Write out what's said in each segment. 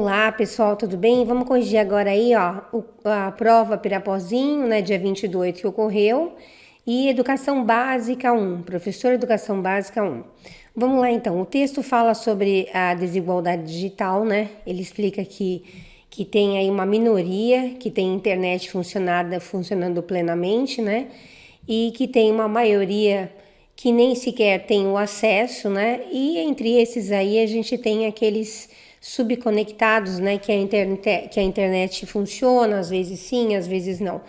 Olá, pessoal, tudo bem? Vamos corrigir agora aí, ó, a prova Pirapozinho, né, dia 28 que ocorreu, e Educação Básica 1, professor Educação Básica 1. Vamos lá, então. O texto fala sobre a desigualdade digital, né? Ele explica que tem aí uma minoria que tem internet funcionando plenamente, né? E que tem uma maioria que nem sequer tem o acesso, né? E entre esses aí a gente tem aqueles subconectados, né? Que a internet funciona, às vezes sim, às vezes não.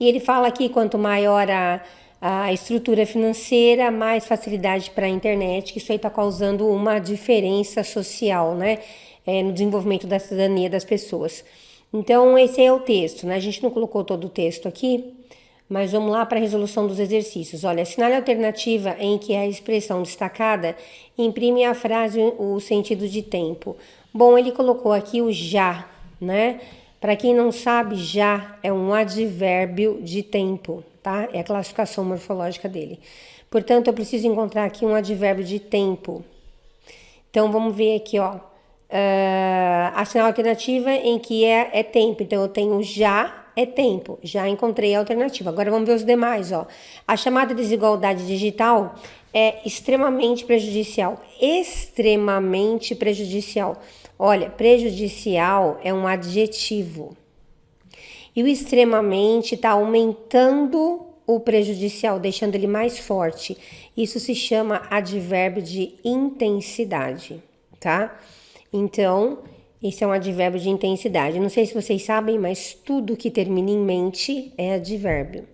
E ele fala que quanto maior a estrutura financeira, mais facilidade para a internet, que isso aí está causando uma diferença social, né? No desenvolvimento da cidadania das pessoas. Então, esse é o texto, né? A gente não colocou todo o texto aqui, mas vamos lá para a resolução dos exercícios. Olha, assinale a alternativa em que a expressão destacada imprime à frase o sentido de tempo. Bom, ele colocou aqui o já, né? Para quem não sabe, já é um advérbio de tempo, tá? É a classificação morfológica dele. Portanto, eu preciso encontrar aqui um advérbio de tempo. Então, vamos ver aqui, ó. Assinar a alternativa em que é tempo. Então, eu tenho já é tempo. Já encontrei a alternativa. Agora, vamos ver os demais, ó. A chamada desigualdade digital é extremamente prejudicial. Extremamente prejudicial. Olha, prejudicial é um adjetivo. E o extremamente está aumentando o prejudicial, deixando ele mais forte. Isso se chama advérbio de intensidade, tá? Então, esse é um advérbio de intensidade. Não sei se vocês sabem, mas tudo que termina em mente é advérbio.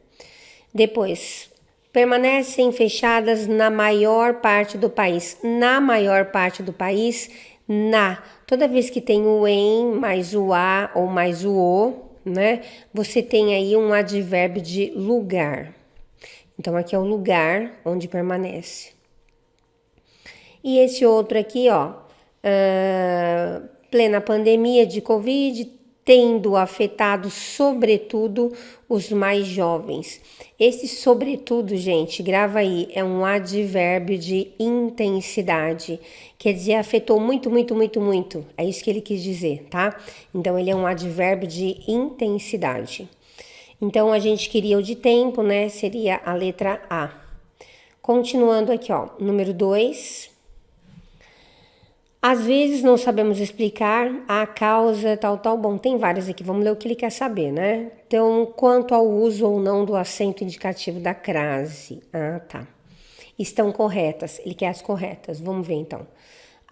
Depois, permanecem fechadas na maior parte do país. Na maior parte do país, na. Toda vez que tem o em, mais o a ou mais o, né? Você tem aí um advérbio de lugar. Então, aqui é o lugar onde permanece. E esse outro aqui, ó. Plena pandemia de Covid, tendo afetado sobretudo os mais jovens. Esse sobretudo, gente, grava aí, é um advérbio de intensidade. Quer dizer, afetou muito, muito, muito, muito. É isso que ele quis dizer, tá? Então, ele é um advérbio de intensidade. Então, a gente queria o de tempo, né? Seria a letra A. Continuando aqui, ó, número 2. Às vezes não sabemos explicar a causa tal. Bom, tem várias aqui, vamos ler o que ele quer saber, né? Então, quanto ao uso ou não do acento indicativo da crase. Ah, tá. Estão corretas, ele quer as corretas, vamos ver então.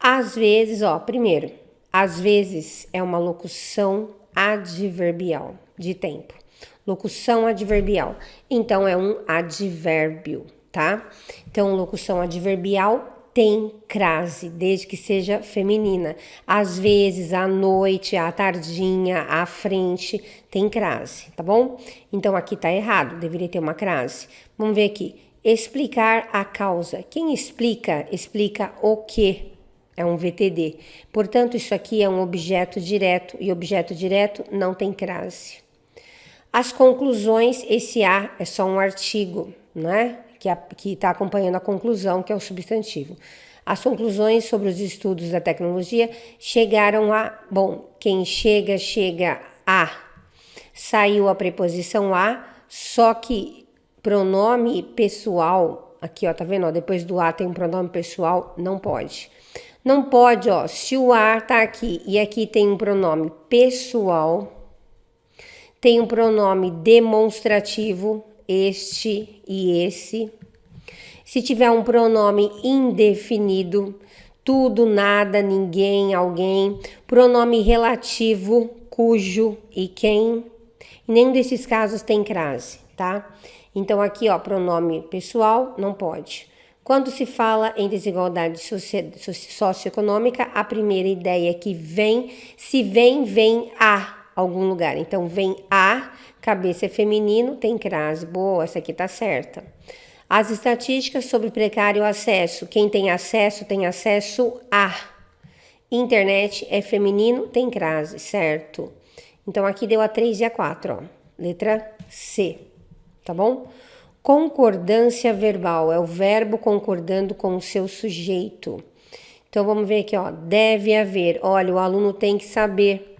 Às vezes, ó, primeiro, às vezes é uma locução adverbial de tempo. Locução adverbial, então é um advérbio, tá? Então, locução adverbial tem crase, desde que seja feminina. Às vezes, à noite, à tardinha, à frente, tem crase, tá bom? Então, aqui tá errado, deveria ter uma crase. Vamos ver aqui. Explicar a causa. Quem explica, explica o que. É um VTD. Portanto, isso aqui é um objeto direto, e objeto direto não tem crase. As conclusões, esse A é só um artigo, né? Que está acompanhando a conclusão, que é o substantivo. As conclusões sobre os estudos da tecnologia chegaram a... Bom, quem chega a. Saiu a preposição a, só que pronome pessoal, aqui ó, tá vendo? Ó, depois do a tem um pronome pessoal, não pode. Não pode, ó, se o a tá aqui e aqui tem um pronome pessoal, tem um pronome demonstrativo, este e esse. Se tiver um pronome indefinido, tudo, nada, ninguém, alguém. Pronome relativo, cujo e quem. Em nenhum desses casos tem crase, tá? Então, aqui, ó, pronome pessoal, não pode. Quando se fala em desigualdade socioeconômica, a primeira ideia que vem, se vem a algum lugar. Então, vem a, cabeça é feminino, tem crase. Boa, essa aqui tá certa. As estatísticas sobre precário acesso. Quem tem acesso a. Internet é feminino, tem crase, certo? Então, aqui deu a 3 e a 4, ó. Letra C, tá bom? Concordância verbal é o verbo concordando com o seu sujeito. Então, vamos ver aqui, ó. Deve haver. Olha, o aluno tem que saber.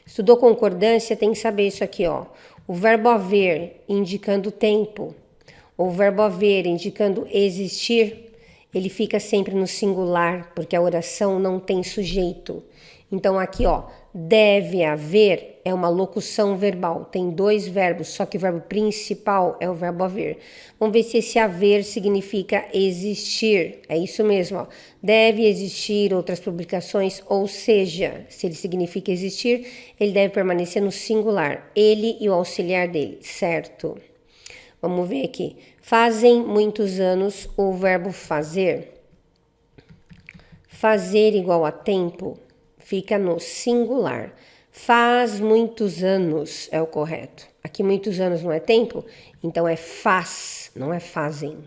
Estudou concordância, tem que saber isso aqui, ó. O verbo haver, indicando tempo. O verbo haver, indicando existir, ele fica sempre no singular, porque a oração não tem sujeito. Então, aqui, ó, deve haver é uma locução verbal. Tem dois verbos, só que o verbo principal é o verbo haver. Vamos ver se esse haver significa existir. É isso mesmo, ó. Deve existir outras publicações, ou seja, se ele significa existir, ele deve permanecer no singular. Ele e o auxiliar dele, certo? Vamos ver aqui. Fazem muitos anos o verbo fazer. Fazer igual a tempo fica no singular. Faz muitos anos é o correto. Aqui muitos anos não é tempo, então é faz, não é fazem.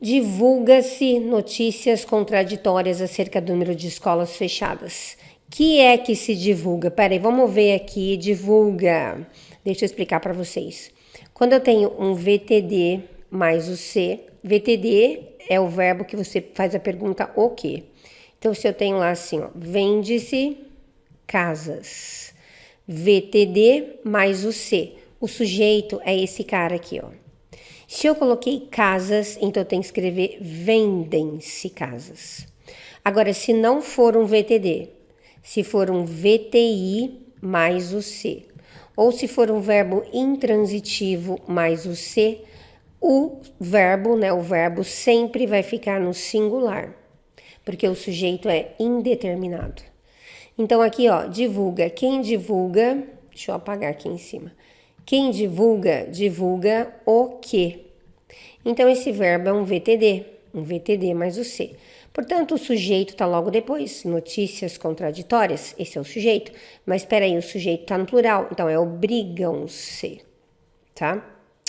Divulga-se notícias contraditórias acerca do número de escolas fechadas. Que é que se divulga? Peraí, vamos ver aqui. Divulga. Deixa eu explicar para vocês. Quando eu tenho um VTD mais o C, VTD é o verbo que você faz a pergunta o quê? Então, se eu tenho lá assim, ó, vende-se casas. VTD mais o C. O sujeito é esse cara aqui, ó. Se eu coloquei casas, então eu tenho que escrever vendem-se casas. Agora, se não for um VTD, se for um VTI mais o C, ou se for um verbo intransitivo mais o C, o verbo, né, o verbo sempre vai ficar no singular, porque o sujeito é indeterminado. Então, aqui, ó, divulga. Quem divulga, deixa eu apagar aqui em cima. Quem divulga, divulga o quê? Então, esse verbo é um VTD mais o C. Portanto, o sujeito está logo depois. Notícias contraditórias, esse é o sujeito. Mas espera aí, o sujeito está no plural, então é obrigam-se, tá?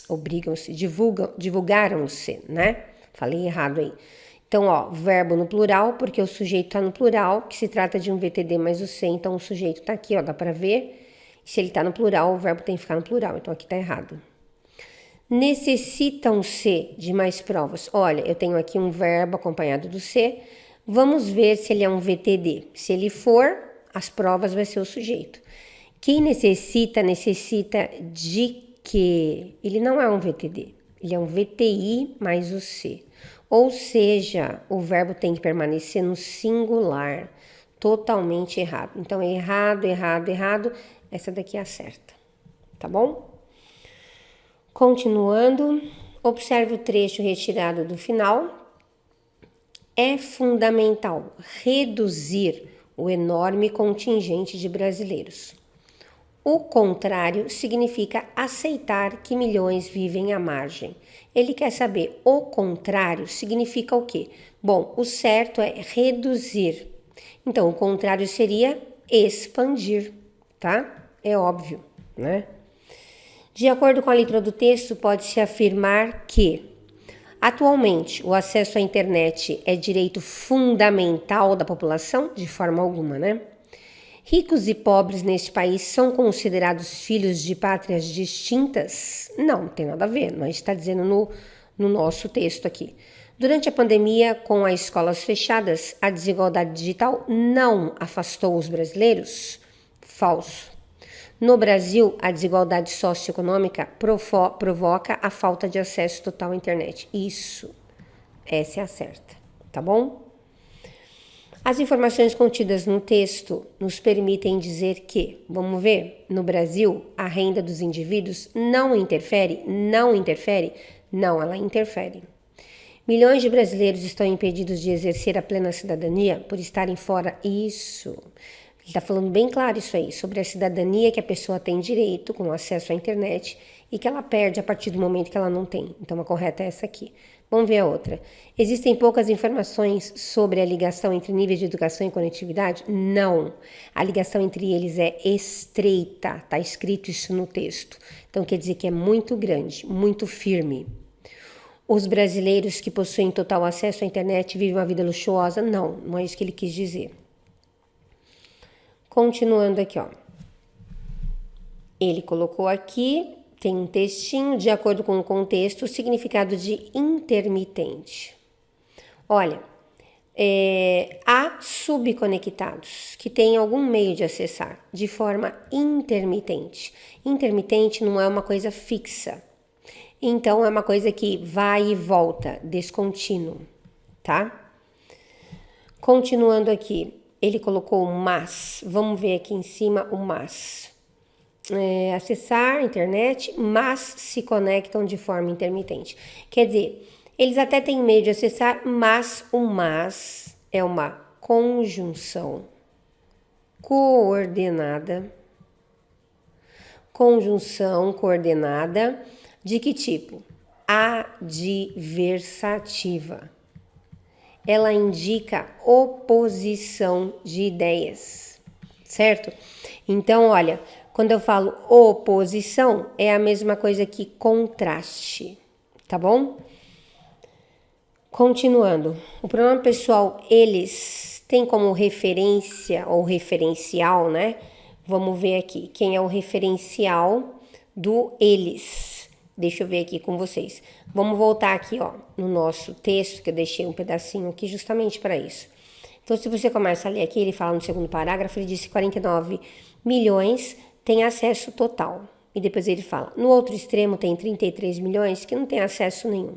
Obrigam-se, divulgaram-se, né? Falei errado aí. Então, ó, verbo no plural, porque o sujeito está no plural, que se trata de um VTD mais o C, então o sujeito está aqui, ó, dá para ver. Se ele está no plural, o verbo tem que ficar no plural, então aqui está errado. Necessitam-se de mais provas. Olha, eu tenho aqui um verbo acompanhado do C. Vamos ver se ele é um VTD. Se ele for, as provas vai ser o sujeito. Quem necessita, necessita de quê? Ele não é um VTD. Ele é um VTI mais o C. Ou seja, o verbo tem que permanecer no singular. Totalmente errado. Então, errado, errado, errado. Essa daqui é a certa. Tá bom? Continuando, observe o trecho retirado do final. É fundamental reduzir o enorme contingente de brasileiros. O contrário significa aceitar que milhões vivem à margem. Ele quer saber o contrário significa o quê? Bom, o certo é reduzir. Então, o contrário seria expandir, tá? É óbvio, né? De acordo com a letra do texto, pode-se afirmar que, atualmente, o acesso à internet é direito fundamental da população? De forma alguma, né? Ricos e pobres neste país são considerados filhos de pátrias distintas? Não tem nada a ver, nós está dizendo no nosso texto aqui. Durante a pandemia, com as escolas fechadas, a desigualdade digital não afastou os brasileiros? Falso. No Brasil, a desigualdade socioeconômica provoca a falta de acesso total à internet. Isso, essa é a certa, tá bom? As informações contidas no texto nos permitem dizer que, vamos ver, no Brasil, a renda dos indivíduos não interfere? Não interfere? Não, ela interfere. Milhões de brasileiros estão impedidos de exercer a plena cidadania por estarem fora. Isso. Ele está falando bem claro isso aí, sobre a cidadania que a pessoa tem direito com acesso à internet e que ela perde a partir do momento que ela não tem. Então, a correta é essa aqui. Vamos ver a outra. Existem poucas informações sobre a ligação entre níveis de educação e conectividade? Não. A ligação entre eles é estreita. Está escrito isso no texto. Então, quer dizer que é muito grande, muito firme. Os brasileiros que possuem total acesso à internet vivem uma vida luxuosa? Não, não é isso que ele quis dizer. Continuando aqui, ó. Ele colocou aqui, tem um textinho, de acordo com o contexto, o significado de intermitente. Olha, há subconectados que têm algum meio de acessar de forma intermitente. Intermitente não é uma coisa fixa. Então, é uma coisa que vai e volta, descontínuo, tá? Continuando aqui, ele colocou o mas. Vamos ver aqui em cima o mas. Acessar a internet, mas se conectam de forma intermitente. Quer dizer, eles até têm meio de acessar, mas o mas é uma conjunção coordenada. Conjunção coordenada de que tipo? Adversativa. Ela indica oposição de ideias, certo? Então, olha, quando eu falo oposição, é a mesma coisa que contraste, tá bom? Continuando, o pronome pessoal eles tem como referência ou referencial, né? Vamos ver aqui quem é o referencial do eles. Deixa eu ver aqui com vocês. Vamos voltar aqui, ó, no nosso texto, que eu deixei um pedacinho aqui justamente para isso. Então, se você começa a ler aqui, ele fala no segundo parágrafo, ele diz que 49 milhões tem acesso total. E depois ele fala, no outro extremo tem 33 milhões que não tem acesso nenhum.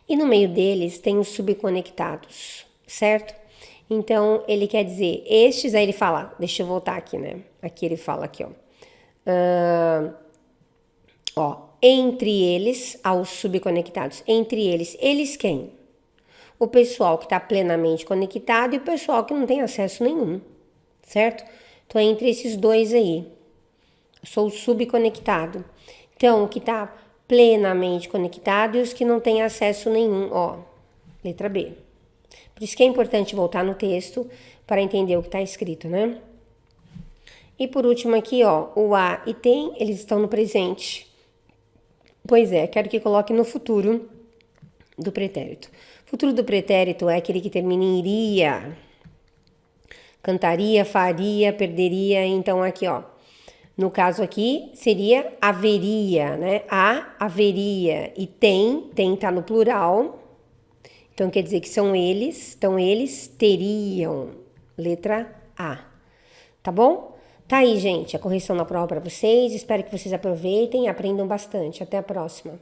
E no meio deles tem os subconectados, certo? Então, ele quer dizer, estes, aí ele fala, deixa eu voltar aqui, né? Aqui ele fala aqui, ó. Entre eles, aos subconectados. Entre eles quem? O pessoal que está plenamente conectado e o pessoal que não tem acesso nenhum, certo? Então, é entre esses dois aí. Eu sou o subconectado. Então, o que está plenamente conectado e os que não têm acesso nenhum, ó. Letra B. Por isso que é importante voltar no texto para entender o que está escrito, né? E por último aqui, ó, o a e tem, eles estão no presente. Pois é, quero que coloque no futuro do pretérito. Futuro do pretérito é aquele que termina em iria. Cantaria, faria, perderia. Então, aqui, ó. No caso aqui, seria haveria, né? Haveria. E tem tá no plural. Então, quer dizer que são eles. Então, eles teriam. Letra A. Tá bom? Tá aí, gente, a correção na prova para vocês. Espero que vocês aproveitem e aprendam bastante. Até a próxima.